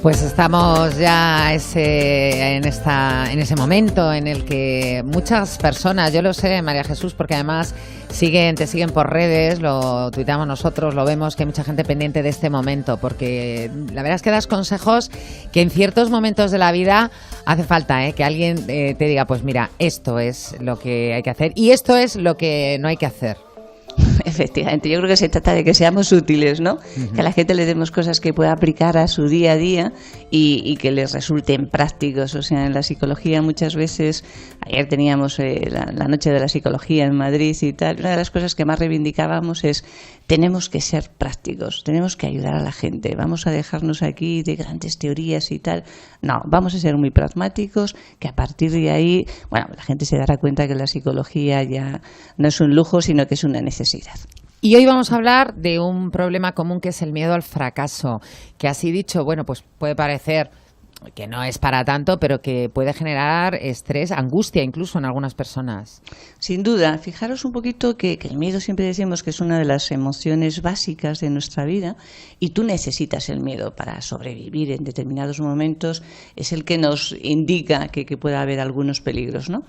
Pues estamos ya en ese momento en el que muchas personas, yo lo sé, María Jesús, porque además te siguen por redes, lo tuitamos nosotros, lo vemos, que hay mucha gente pendiente de este momento, porque la verdad es que das consejos que en ciertos momentos de la vida hace falta, que alguien te diga, pues mira, esto es lo que hay que hacer y esto es lo que no hay que hacer. Efectivamente, yo creo que se trata de que seamos útiles, ¿no? Uh-huh. Que a la gente le demos cosas que pueda aplicar a su día a día y que les resulten prácticos. O sea, en la psicología muchas veces, ayer teníamos la noche de la psicología en Madrid y tal, una de las cosas que más reivindicábamos es tenemos que ser prácticos, tenemos que ayudar a la gente, vamos a dejarnos aquí de grandes teorías y tal. No, vamos a ser muy pragmáticos, que a partir de ahí, bueno, la gente se dará cuenta que la psicología ya no es un lujo, sino que es una necesidad. Y hoy vamos a hablar de un problema común que es el miedo al fracaso, que así dicho, bueno, pues puede parecer que no es para tanto, pero que puede generar estrés, angustia incluso en algunas personas. Sin duda, fijaros un poquito que el miedo siempre decimos que es una de las emociones básicas de nuestra vida y tú necesitas el miedo para sobrevivir en determinados momentos, es el que nos indica que puede haber algunos peligros, ¿no?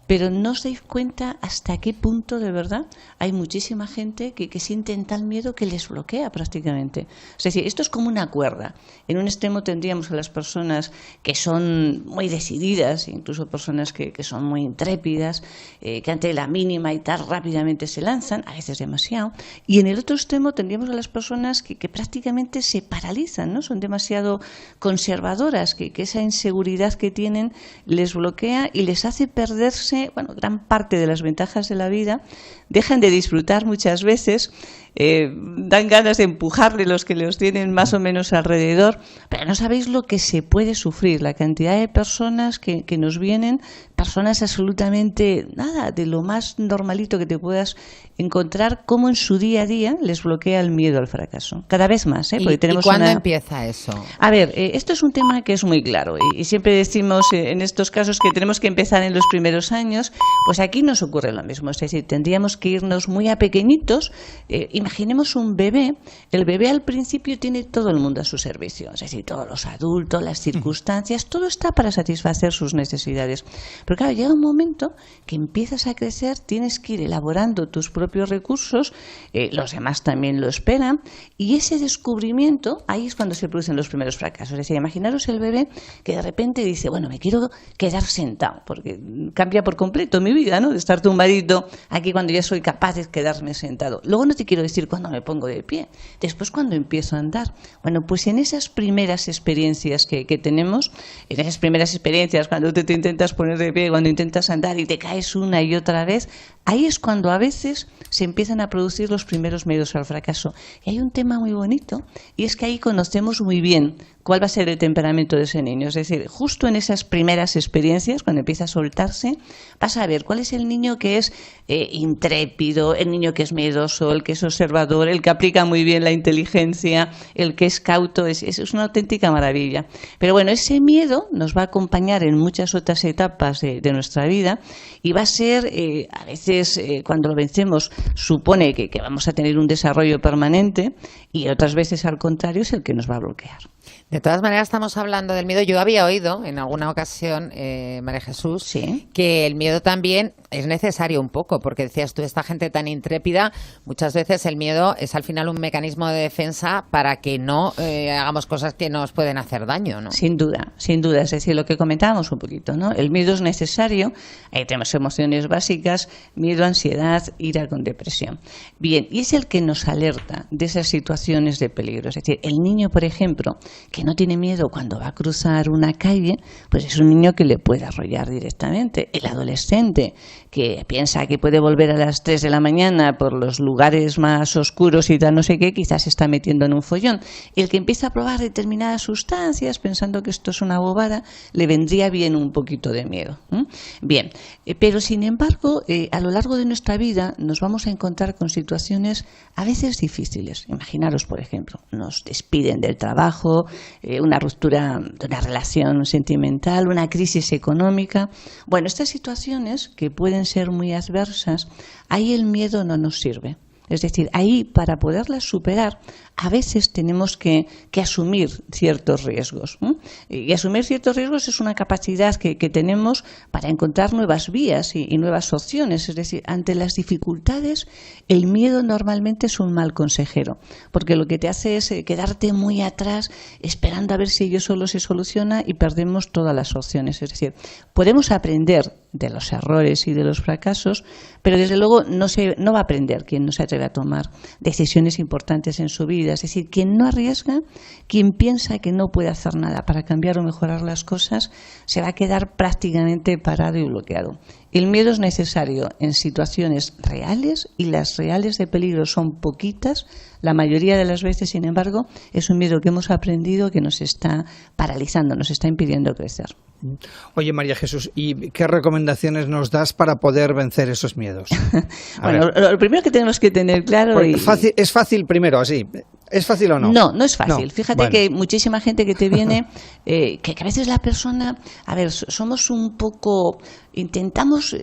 Pero no os dais cuenta hasta qué punto de verdad hay muchísima gente que siente tal miedo que les bloquea prácticamente. Es decir, esto es como una cuerda. En un extremo tendríamos a las personas que son muy decididas, incluso personas que son muy intrépidas, que ante la mínima y tal rápidamente se lanzan, a veces demasiado. Y en el otro extremo tendríamos a las personas que prácticamente se paralizan, ¿no? Son demasiado conservadoras, que esa inseguridad que tienen les bloquea y les hace perderse gran parte de las ventajas de la vida, dejan de disfrutar muchas veces, dan ganas de empujarle los que los tienen más o menos alrededor, pero no sabéis lo que se puede sufrir, la cantidad de personas que nos vienen, personas absolutamente nada, de lo más normalito que te puedas encontrar, cómo en su día a día les bloquea el miedo al fracaso. Cada vez más, porque tenemos ¿Y cuándo empieza eso? A ver, esto es un tema que es muy claro y siempre decimos en estos casos que tenemos que empezar en los primeros años, pues aquí nos ocurre lo mismo, es decir, tendríamos que irnos muy a pequeñitos. Imaginemos un bebé, el bebé al principio tiene todo el mundo a su servicio, es decir, todos los adultos, las circunstancias, todo está para satisfacer sus necesidades. Pero claro, llega un momento que empiezas a crecer, tienes que ir elaborando tus propios recursos, los demás también lo esperan, y ese descubrimiento, ahí es cuando se producen los primeros fracasos. Es decir, imaginaros el bebé que de repente dice, bueno, me quiero quedar sentado, porque cambia por completo mi vida, ¿no? De estar tumbadito aquí cuando ya soy capaz de quedarme sentado. Luego no te quiero decir cuando me pongo de pie, después cuando empiezo a andar. Bueno, pues en esas primeras experiencias que tenemos, en esas primeras experiencias cuando te intentas poner de pie, cuando intentas andar y te caes una y otra vez, ahí es cuando a veces se empiezan a producir los primeros miedos al fracaso. Y hay un tema muy bonito, y es que ahí conocemos muy bien cuál va a ser el temperamento de ese niño. Es decir, justo en esas primeras experiencias, cuando empieza a soltarse, vas a ver cuál es el niño que es intrépido, el niño que es miedoso, el que es observador, el que aplica muy bien la inteligencia, el que es cauto. Es una auténtica maravilla. Pero bueno, ese miedo nos va a acompañar en muchas otras etapas de nuestra vida y va a ser, a veces cuando lo vencemos, supone que vamos a tener un desarrollo permanente y otras veces al contrario es el que nos va a bloquear. De todas maneras estamos hablando del miedo. Yo había oído en alguna ocasión, María Jesús, ¿sí?, que el miedo también es necesario un poco, porque decías tú, esta gente tan intrépida, muchas veces el miedo es al final un mecanismo de defensa para que no hagamos cosas que nos pueden hacer daño, ¿no? Sin duda, es decir, lo que comentábamos un poquito, ¿no? El miedo es necesario, ahí tenemos emociones básicas, miedo, ansiedad, ira con depresión. Bien, y es el que nos alerta de esas situaciones de peligro. Es decir, el niño, por ejemplo, que no tiene miedo cuando va a cruzar una calle, pues es un niño que le puede arrollar directamente. El adolescente que piensa que puede volver a las 3 de la mañana por los lugares más oscuros y tal no sé qué, quizás se está metiendo en un follón. El que empieza a probar determinadas sustancias pensando que esto es una bobada, le vendría bien un poquito de miedo. Bien, pero sin embargo, a lo largo de nuestra vida nos vamos a encontrar con situaciones a veces difíciles. Imaginaros, por ejemplo, nos despiden del trabajo, una ruptura de una relación sentimental, una crisis económica. Bueno, estas situaciones que pueden ser muy adversas, ahí el miedo no nos sirve. Es decir, ahí para poderlas superar a veces tenemos que asumir ciertos riesgos. Y asumir ciertos riesgos es una capacidad que tenemos para encontrar nuevas vías y nuevas opciones. Es decir, ante las dificultades, el miedo normalmente es un mal consejero, porque lo que te hace es quedarte muy atrás esperando a ver si ello solo se soluciona y perdemos todas las opciones. Es decir, podemos aprender de los errores y de los fracasos, pero desde luego no va a aprender quien no se atreve a tomar decisiones importantes en su vida. Es decir, quien no arriesga, quien piensa que no puede hacer nada para cambiar o mejorar las cosas, se va a quedar prácticamente parado y bloqueado. El miedo es necesario en situaciones reales, y las reales de peligro son poquitas. La mayoría de las veces, sin embargo, es un miedo que hemos aprendido que nos está paralizando, nos está impidiendo crecer. Oye, María Jesús, ¿y qué recomendaciones nos das para poder vencer esos miedos? Bueno, lo primero que tenemos que tener claro... ¿Es fácil primero, así? ¿Es fácil o no? No es fácil. No. Fíjate Bueno. que hay muchísima gente que te viene, que a veces la persona... A ver, somos un poco... Intentamos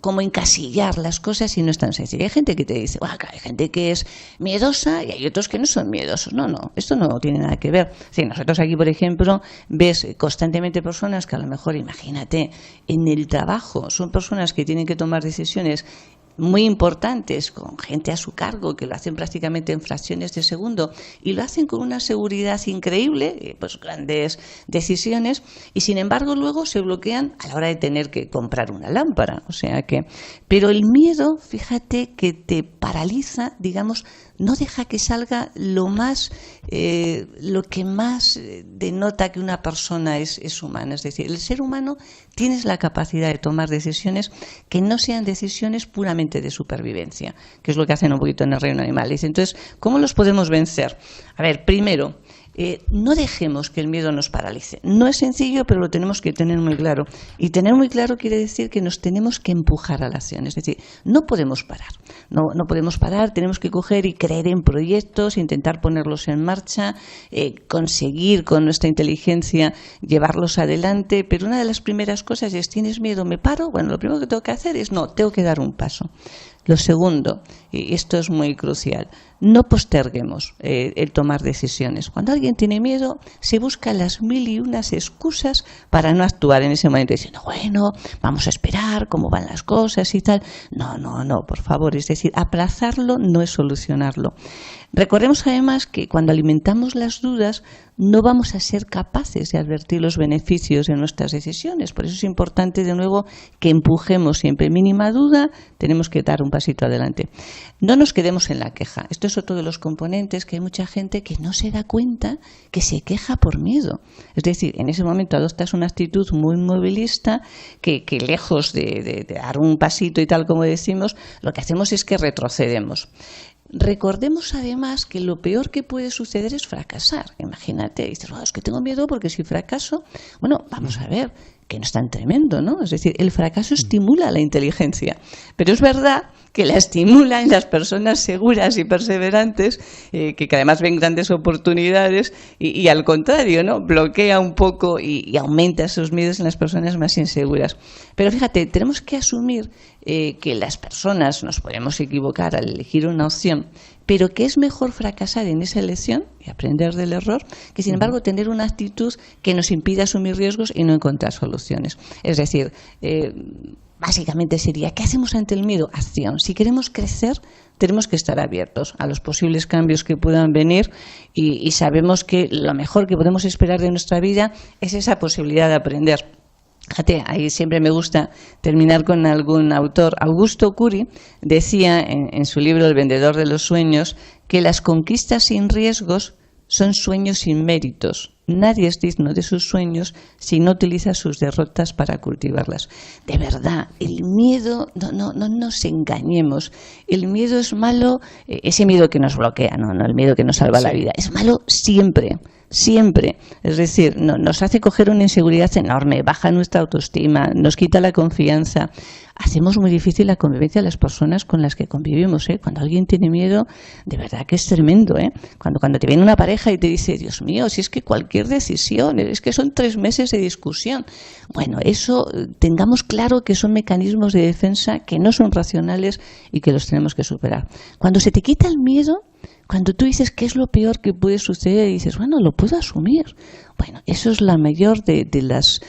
como encasillar las cosas y no es tan sencillo. Hay gente que te dice, hay gente que es miedosa y hay otros que no son miedosos. No, esto no tiene nada que ver. Sí, nosotros aquí, por ejemplo, ves constantemente personas que a lo mejor, imagínate, en el trabajo, son personas que tienen que tomar decisiones muy importantes, con gente a su cargo, que lo hacen prácticamente en fracciones de segundo y lo hacen con una seguridad increíble, pues grandes decisiones, y sin embargo luego se bloquean a la hora de tener que comprar una lámpara. O sea que, pero el miedo, fíjate que te paraliza, digamos, no deja que salga lo que más denota que una persona es humana. Es decir, el ser humano tienes la capacidad de tomar decisiones que no sean decisiones puramente de supervivencia, que es lo que hacen un poquito en el reino animal. Entonces, ¿cómo los podemos vencer? A ver, primero, no dejemos que el miedo nos paralice. No es sencillo, pero lo tenemos que tener muy claro. Y tener muy claro quiere decir que nos tenemos que empujar a la acción. Es decir, no podemos parar. No podemos parar, tenemos que coger y creer en proyectos, intentar ponerlos en marcha, conseguir con nuestra inteligencia llevarlos adelante. Pero una de las primeras cosas es, ¿tienes miedo? ¿Me paro? Bueno, lo primero que tengo que hacer es, tengo que dar un paso. Lo segundo, y esto es muy crucial, no posterguemos el tomar decisiones. Cuando alguien tiene miedo, se busca las 1001 excusas para no actuar en ese momento, diciendo, bueno, vamos a esperar cómo van las cosas y tal. No, por favor. Es decir, aplazarlo no es solucionarlo. Recordemos además que cuando alimentamos las dudas no vamos a ser capaces de advertir los beneficios de nuestras decisiones. Por eso es importante, de nuevo, que empujemos siempre. Mínima duda, tenemos que dar un pasito adelante. No nos quedemos en la queja. Esto es otro de los componentes, que hay mucha gente que no se da cuenta que se queja por miedo. Es decir, en ese momento adoptas una actitud muy movilista que lejos de dar un pasito y tal como decimos, lo que hacemos es que retrocedemos. Recordemos además que lo peor que puede suceder es fracasar. Imagínate, dices, es que tengo miedo porque si fracaso, bueno, vamos a ver, que no es tan tremendo, ¿no? Es decir, el fracaso estimula la inteligencia, pero es verdad que la estimula en las personas seguras y perseverantes, que además ven grandes oportunidades y al contrario, ¿no? Bloquea un poco y aumenta esos miedos en las personas más inseguras. Pero fíjate, tenemos que asumir que las personas nos podemos equivocar al elegir una opción, pero que es mejor fracasar en esa elección y aprender del error que, sin embargo, tener una actitud que nos impida asumir riesgos y no encontrar soluciones. Es decir, básicamente sería, ¿qué hacemos ante el miedo? Acción. Si queremos crecer, tenemos que estar abiertos a los posibles cambios que puedan venir y sabemos que lo mejor que podemos esperar de nuestra vida es esa posibilidad de aprender. Fíjate, ahí siempre me gusta terminar con algún autor. Augusto Curi decía en su libro El vendedor de los sueños que las conquistas sin riesgos son sueños sin méritos. Nadie es digno de sus sueños si no utiliza sus derrotas para cultivarlas. De verdad, el miedo, no nos engañemos. El miedo es malo, ese miedo que nos bloquea, no el miedo que nos salva la vida. Es malo siempre. Siempre. Es decir, nos hace coger una inseguridad enorme, baja nuestra autoestima, nos quita la confianza. Hacemos muy difícil la convivencia de las personas con las que convivimos, ¿eh? Cuando alguien tiene miedo, de verdad que es tremendo, ¿eh? Cuando te viene una pareja y te dice, Dios mío, si es que cualquier decisión, es que son 3 meses de discusión. Bueno, eso tengamos claro que son mecanismos de defensa que no son racionales y que los tenemos que superar. Cuando se te quita el miedo, Cuando tú dices qué es lo peor que puede suceder, y dices, bueno, lo puedo asumir. Bueno, eso es la mayor de las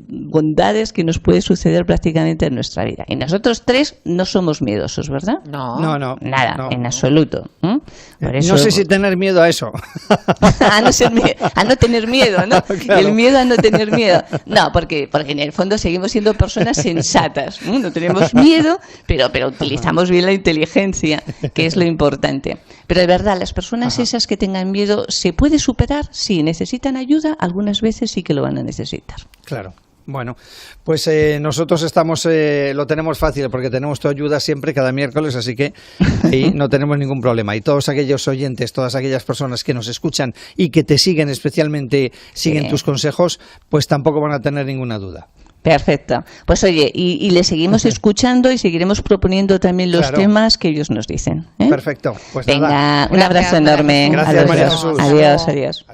bondades que nos puede suceder prácticamente en nuestra vida. Y nosotros tres no somos miedosos, ¿verdad? No. Nada, en absoluto. Por eso, no sé si tener miedo a eso. a no tener miedo, ¿no? Claro. El miedo a no tener miedo. No, porque en el fondo seguimos siendo personas sensatas. No tenemos miedo, pero utilizamos bien la inteligencia, que es lo importante. Pero de verdad, las personas esas que tengan miedo, ¿se puede superar? Sí, necesitan ayuda, algunas veces sí que lo van a necesitar. Claro. Bueno, pues nosotros lo tenemos fácil porque tenemos tu ayuda siempre, cada miércoles, así que ahí no tenemos ningún problema. Y todos aquellos oyentes, todas aquellas personas que nos escuchan y que te siguen, especialmente siguen tus consejos, pues tampoco van a tener ninguna duda. Perfecto. Pues oye, y le seguimos escuchando y seguiremos proponiendo también los temas que ellos nos dicen. Perfecto. Pues venga, nada. Un abrazo enorme. Gracias, María Jesús. Adiós.